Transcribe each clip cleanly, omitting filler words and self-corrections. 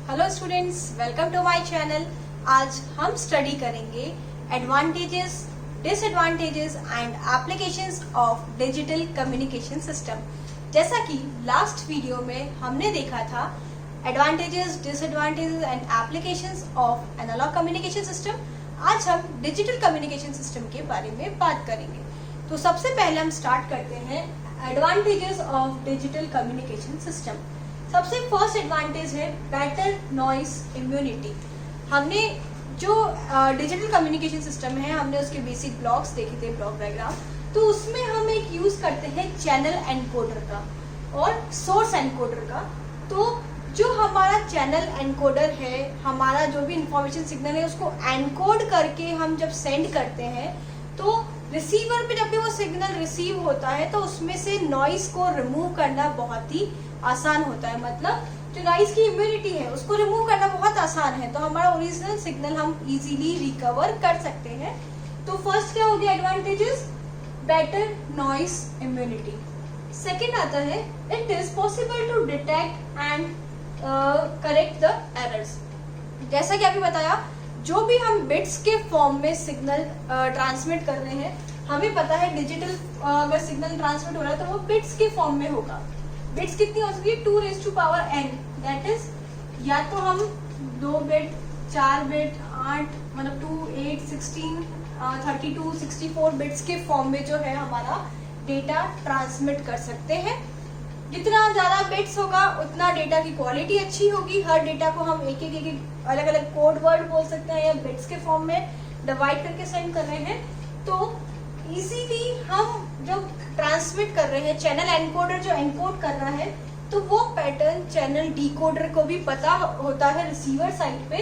Hello students, welcome to my channel. आज हम study करेंगे advantages, disadvantages and applications of digital communication system. जैसा कि लास्ट वीडियो में हमने देखा था advantages, disadvantages and applications of analog communication system, आज हम डिजिटल कम्युनिकेशन सिस्टम के बारे में बात करेंगे। तो सबसे पहले हम स्टार्ट करते हैं advantages of digital communication system. सबसे फर्स्ट एडवांटेज है बेटर नॉइस इम्यूनिटी। हमने जो डिजिटल कम्युनिकेशन सिस्टम है, हमने उसके बेसिक ब्लॉक्स देखे थे, ब्लॉक डायग्राम। तो उसमें हम एक यूज करते हैं चैनल एनकोडर का और सोर्स एनकोडर का। तो जो हमारा चैनल एनकोडर है, हमारा जो भी इंफॉर्मेशन सिग्नल है उसको एनकोड करके हम जब सेंड करते हैं तो रिसीवर पे जब भी वो सिग्नल रिसीव होता है तो उसमें से नॉइस को रिमूव करना बहुत ही आसान होता है। मतलब जो नॉइस की इम्यूनिटी है उसको रिमूव करना बहुत आसान है, तो हमारा ओरिजिनल सिग्नल हम इजीली रिकवर कर सकते हैं। तो फर्स्ट क्या हो गया advantages, better noise immunity. Second आता है it is possible to detect and correct the errors. जैसा कि अभी बताया, जो भी हम बिट्स के फॉर्म में सिग्नल ट्रांसमिट कर रहे हैं, हमें पता है डिजिटल अगर सिग्नल ट्रांसमिट हो रहा है तो वो बिट्स के फॉर्म में होगा। बिट्स कितनी हो सकती है, 2n, दैट इज या तो हम 2 बिट, 4 बिट, 8 मतलब 2, 8, 16, 32, 64 बिट्स के फॉर्म में जो है हमारा डेटा ट्रांसमिट कर सकते हैं। जितना ज्यादा बिट्स होगा उतना डेटा की क्वालिटी अच्छी होगी। हर डेटा को हम एक एक अलग अलग कोड वर्ड बोल सकते हैं या बिट्स के फॉर्म में डिवाइड करके सेंड कर रहे हैं, तो इजीली हम जब ट्रांसमिट कर रहे हैं, चैनल एनकोडर जो एनकोड कर रहा है तो वो पैटर्न चैनल डिकोडर को भी पता होता है रिसीवर साइड पे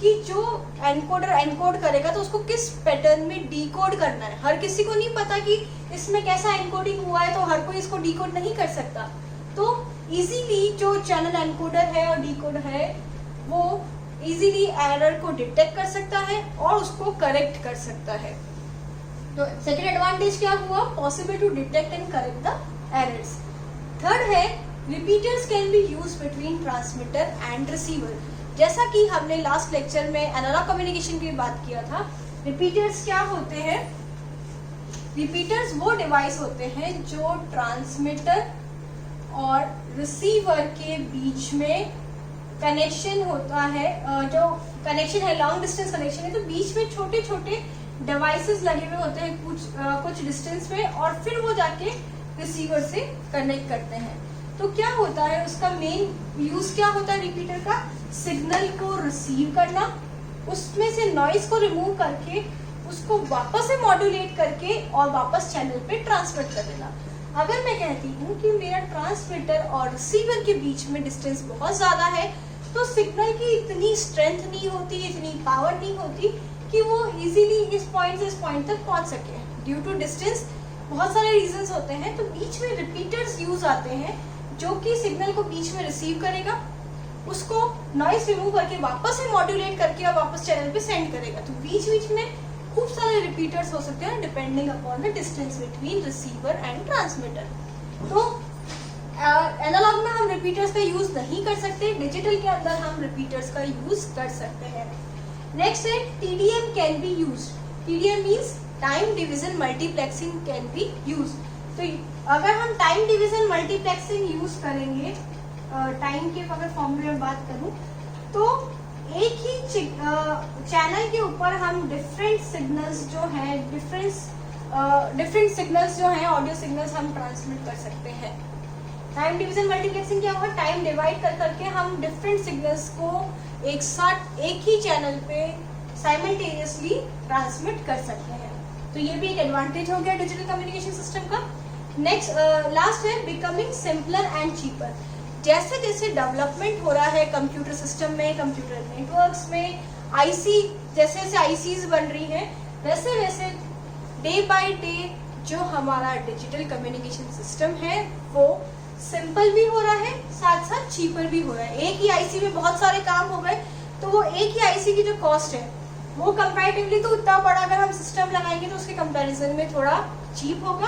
कि जो एनकोडर एनकोड करेगा तो उसको किस पैटर्न में डिकोड करना है। हर किसी को नहीं पता कि इसमें कैसा एनकोडिंग हुआ है, तो हर कोई इसको डिकोड नहीं कर सकता। तो इजीली जो चैनल एनकोडर है और डिकोडर है वो इजीली एरर को डिटेक्ट कर सकता है और उसको करेक्ट कर सकता है। तो सेकेंड एडवांटेज क्या हुआ, possible to detect and correct the errors. Third है repeaters can be use between transmitter and receiver. जैसा कि हमने लास्ट लेक्चर में एनालॉग कम्युनिकेशन की बात किया था, रिपीटर्स क्या होते हैं, रिपीटर्स वो डिवाइस होते हैं जो ट्रांसमीटर और रिसीवर के बीच में कनेक्शन होता है, जो कनेक्शन है लॉन्ग डिस्टेंस कनेक्शन है, तो बीच में छोटे छोटे डिवाइसेस लगे हुए होते हैं कुछ डिस्टेंस पे और फिर वो जाके रिसीवर से कनेक्ट करते हैं। तो क्या होता है, उसका मेन यूज क्या होता है रिपीटर का, सिग्नल को रिसीव करना, उसमें से नॉइस को रिमूव करके उसको वापस से मॉड्यूलेट करके और वापस चैनल पे ट्रांसमिट कर देना। अगर मैं कहती हूँ कि मेरा ट्रांसमीटर और रिसीवर के बीच में डिस्टेंस बहुत ज्यादा है तो सिग्नल की इतनी स्ट्रेंथ नहीं होती, इतनी पावर नहीं होती कि वो इजीली इस पॉइंट से इस पॉइंट तक पहुंच सके। ड्यू टू डिस्टेंस बहुत सारे रीजंस होते हैं, तो बीच में रिपीटर्स यूज आते हैं जो कि सिग्नल को बीच में रिसीव करेगा, उसको नॉइस रिमूव करके वापस से मॉड्यूलेट करके और वापस चैनल पे सेंड करेगा। तो बीच बीच में खूब सारे रिपीटर्स हो सकते हैं depending upon the distance between receiver and transmitter. तो एनालॉग में हम रिपीटर्स का यूज नहीं कर सकते, डिजिटल के अंदर हम रिपीटर्स का यूज कर सकते हैं। नेक्स्ट है TDM can be use. TDM means time division multiplexing can be use. तो अगर हम टाइम डिवीजन मल्टीप्लेक्सिंग यूज करेंगे, टाइम के अगर फॉर्मूले में बात करूं तो एक ही चैनल के ऊपर हम डिफरेंट सिग्नल्स जो हैं, डिफरेंट सिग्नल्स जो हैं, ऑडियो सिग्नल्स हम ट्रांसमिट कर सकते हैं। टाइम डिवीजन मल्टीप्लेक्सिंग क्या होगा, टाइम डिवाइड कर करके हम डिफरेंट सिग्नल्स को एक साथ एक ही चैनल पे साइमल्टेनियसली ट्रांसमिट कर सकते हैं। तो ये भी एक एडवांटेज हो गया डिजिटल कम्युनिकेशन सिस्टम का। नेक्स्ट लास्ट है बिकमिंग सिंपलर एंड चीपर। जैसे जैसे डेवलपमेंट हो रहा है कंप्यूटर सिस्टम में, कंप्यूटर नेटवर्क्स में, आईसी जैसे जैसे आईसीज बन रही हैं, वैसे वैसे डे बाय डे जो हमारा डिजिटल कम्युनिकेशन सिस्टम है वो सिंपल भी हो रहा है, साथ साथ चीपर भी हो रहा है। एक ही आईसी में बहुत सारे काम हो गए तो वो एक ही आईसी की जो कॉस्ट है वो कंपैरेटिवली तो उतना बड़ा अगर हम सिस्टम लगाएंगे तो उसके कंपैरिजन में थोड़ा चीप होगा,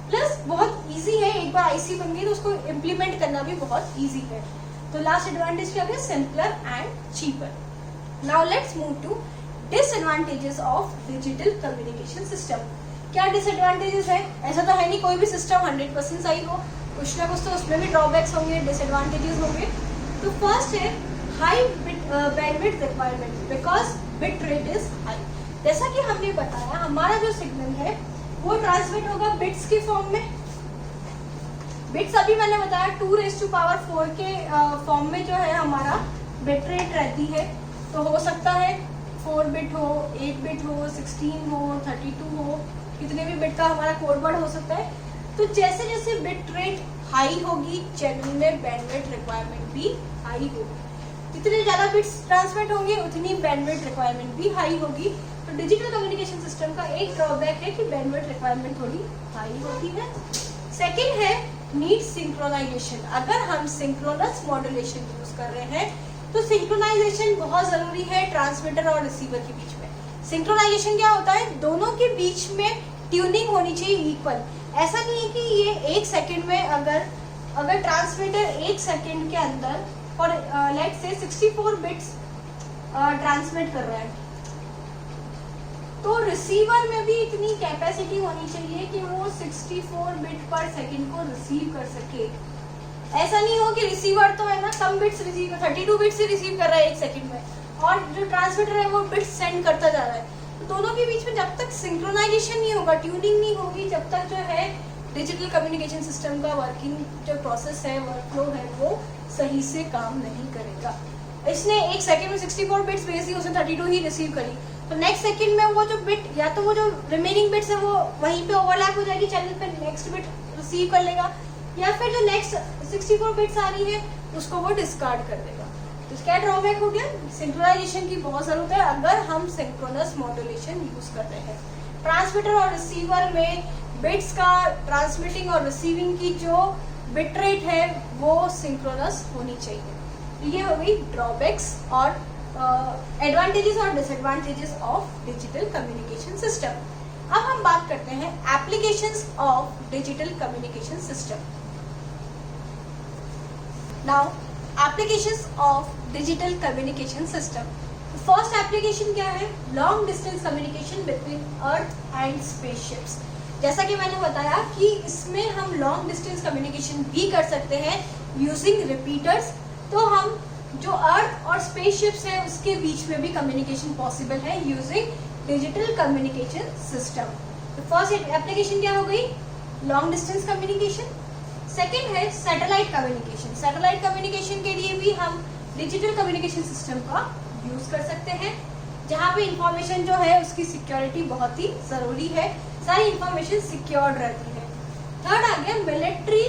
प्लस बहुत इजी है। एक बार आईसी बन गई तो उसको इम्प्लीमेंट करना भी बहुत इजी है। तो लास्ट एडवांटेज क्या है? Simpler and cheaper. Now let's move to disadvantages of digital communication system. क्या डिसएडवांटेजेस है? ऐसा तो है नहीं कोई भी सिस्टम 100% सही हो, कुछ ना कुछ तो उसमें भी ड्रॉबैक्स होंगे, डिसएडवांटेजेस होंगे। तो फर्स्ट है high bandwidth requirement because bit rate is high. जैसा कि हमने बताया हमारा जो सिग्नल है वो ट्रांसमिट होगा बिट्स के फॉर्म में। बिट्स अभी मैंने बताया 2⁴ के फॉर्म में जो है हमारा बिट रेट रहती है। तो हो सकता है 4 बिट हो, 8 बिट हो, 16 हो, 32 हो, कितने भी बिट का हमारा कोड वर्ड हो सकता है। तो जैसे जैसे बिट रेट हाई होगी चैनल में बैंडविड्थ रिक्वायरमेंट भी हाई होगी। जितने ज्यादा बिट्स ट्रांसमिट होंगे उतनी बैंडविड्थ रिक्वायरमेंट भी हाई होगी। तो डिजिटल कम्युनिकेशन सिस्टम का एक ड्रॉबैक है कि बैंडविड्थ रिक्वायरमेंट थोड़ी हाई होती है। सेकेंड है नीड सिंक्रोनाइजेशन। अगर हम सिंक्रोनस मॉड्यूलेशन यूज कर रहे हैं तो सिंक्रोनाइजेशन बहुत जरूरी है ट्रांसमीटर और रिसीवर के बीच में। सिंक्रोनाइजेशन क्या होता है? दोनों के बीच में ट्यूनिंग होनी चाहिए इक्वल। ऐसा नहीं है कि ये 1 सेकेंड में अगर ट्रांसमीटर 1 सेकेंड के अंदर और लेट्स से 64 बिट्स ट्रांसमिट कर रहा है तो रिसीवर में भी इतनी कैपेसिटी होनी चाहिए कि वो 64 बिट पर सेकेंड को रिसीव कर सके। ऐसा नहीं हो कि रिसीवर तो है ना कम बिट्स रिसीव 32 बिट्स ही रिसीव कर रहा है 1 सेकेंड में और जो ट्रांसमीटर है वो बिट्स सेंड करता जा रहा है। तो दोनों के बीच में जब तक सिंक्रोनाइजेशन नहीं होगा, ट्यूनिंग नहीं होगी, जब तक जो है डिजिटल कम्युनिकेशन सिस्टम का वर्किंग जो प्रोसेस है, वर्कफ्लो है, वो सही से काम नहीं करेगा। इसने 1 सेकेंड में 64 बिट्स भेज दी, उसने 32 ही रिसीव करी, तो नेक्स्ट सेकेंड में वो जो बिट या तो वो जो रिमेनिंग बिट्स है वो वहीं पे ओवरलैप हो जाएगी, चैनल पे नेक्स्ट बिट रिसीव कर लेगा, या फिर जो नेक्स्ट 64 बिट्स आ रही है उसको वो डिस्कार्ड कर देगा। तो क्या ड्रॉबैक हो गया? सिंक्रोनाइजेशन की बहुत जरूरत है अगर हम सिंक्रोनस मॉड्यूलेशन यूज कर रहे हैं। ट्रांसमीटर और रिसीवर में बिट्स का ट्रांसमिटिंग और रिसीविंग की जो बिट रेट है वो सिंक्रोनस होनी चाहिए। ये हो गई ड्रॉबैक्स और एडवांटेजेस और disadvantages of digital communication system. अब हम बात करते हैं applications of digital communication system. Now applications of digital communication system. First application क्या है? Long distance communication between earth and spaceships. जैसा कि मैंने बताया कि इसमें हम लॉन्ग डिस्टेंस कम्युनिकेशन भी कर सकते हैं यूजिंग रिपीटर्स। तो हम जो अर्थ और स्पेसशिप्स है उसके बीच में भी कम्युनिकेशन पॉसिबल है यूजिंग डिजिटल कम्युनिकेशन सिस्टम। तो फर्स्ट एप्लीकेशन क्या हो गई? Long distance communication. सेकेंड है सैटेलाइट कम्युनिकेशन। सैटेलाइट कम्युनिकेशन के लिए भी हम डिजिटल कम्युनिकेशन सिस्टम का यूज कर सकते हैं, जहाँ पे इंफॉर्मेशन जो है उसकी सिक्योरिटी बहुत ही जरूरी है, सारी इंफॉर्मेशन सिक्योर्ड रहती है। थर्ड आ गया military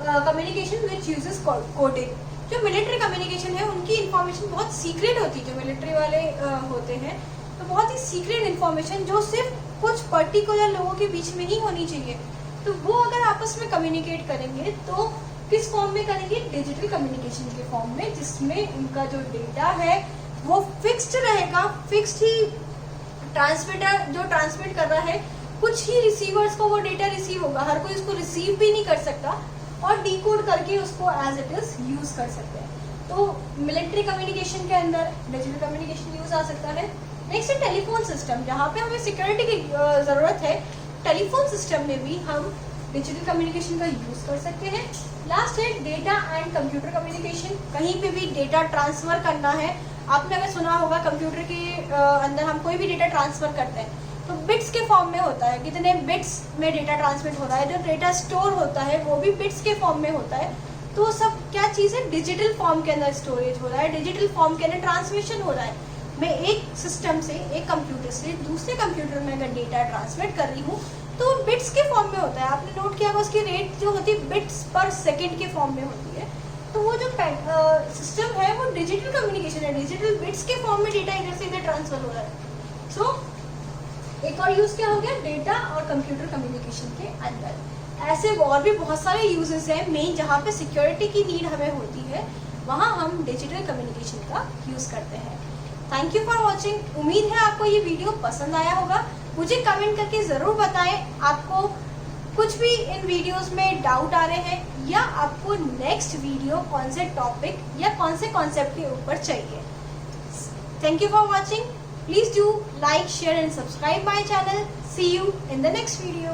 communication which uses coding. जो मिलिट्री कम्युनिकेशन है उनकी इंफॉर्मेशन बहुत सीक्रेट होती है, जो मिलिट्री वाले होते हैं तो बहुत ही सीक्रेट इंफॉर्मेशन जो सिर्फ कुछ पर्टिकुलर लोगों के बीच में ही होनी चाहिए। तो वो अगर आपस में कम्युनिकेट करेंगे तो किस फॉर्म में करेंगे? डिजिटल कम्युनिकेशन के फॉर्म में, जिसमें उनका जो डेटा है वो फिक्स्ड रहेगा। फिक्स्ड ही ट्रांसमीटर जो ट्रांसमिट कर रहा है, कुछ ही रिसीवर्स को वो डेटा रिसीव होगा, हर कोई उसको रिसीव भी नहीं कर सकता और डिकोड करके उसको एज इट इज यूज कर सकते हैं। तो मिलिट्री कम्युनिकेशन के अंदर डिजिटल कम्युनिकेशन यूज आ सकता है। नेक्स्ट है टेलीफोन सिस्टम, जहाँ पे हमें सिक्योरिटी की जरूरत है। टेलीफोन सिस्टम में भी हम डिजिटल कम्युनिकेशन का यूज कर सकते हैं। लास्ट है डेटा एंड कंप्यूटर कम्युनिकेशन। कहीं पे भी डेटा ट्रांसफर करना है, आपने अगर सुना होगा कंप्यूटर के अंदर हम कोई भी डेटा ट्रांसफर करते हैं तो बिट्स के फॉर्म में होता है, कितने बिट्स में डेटा ट्रांसमिट हो रहा है, जो डेटा स्टोर होता है वो भी बिट्स के फॉर्म में होता है। तो सब क्या चीज़ है? डिजिटल फॉर्म के अंदर स्टोरेज हो रहा है, डिजिटल फॉर्म के अंदर ट्रांसमिशन हो रहा है। मैं एक सिस्टम से, एक कंप्यूटर से दूसरे कंप्यूटर में अगर डेटा ट्रांसमिट कर रही हूँ तो बिट्स के फॉर्म में होता है। आपने नोट किया होगा उसकी रेट जो होती है बिट्स पर सेकेंड के फॉर्म में होती है। तो वो जो सिस्टम है वो डिजिटल कम्युनिकेशन है, डिजिटल बिट्स के फॉर्म में डेटा इधर से इधर ट्रांसफर हो रहा है। सो एक और यूज क्या हो गया? डेटा और कंप्यूटर कम्युनिकेशन के अंदर। ऐसे और भी बहुत सारे यूजेस हैं मेन, जहाँ पे सिक्योरिटी की नीड हमें होती है वहाँ हम डिजिटल कम्युनिकेशन का यूज करते हैं। Thank you for watching. उम्मीद है आपको ये वीडियो पसंद आया होगा। मुझे कमेंट करके ज़रूर बताएं आपको कुछ भी इन वीडियोस में डाउट आ रहे हैं या आपको नेक्स्ट वीडियो कौन से टॉपिक या कौन से कॉन्सेप्ट के ऊपर चाहिए। Thank you for watching. Please do like, share and subscribe my channel. See you in the next video.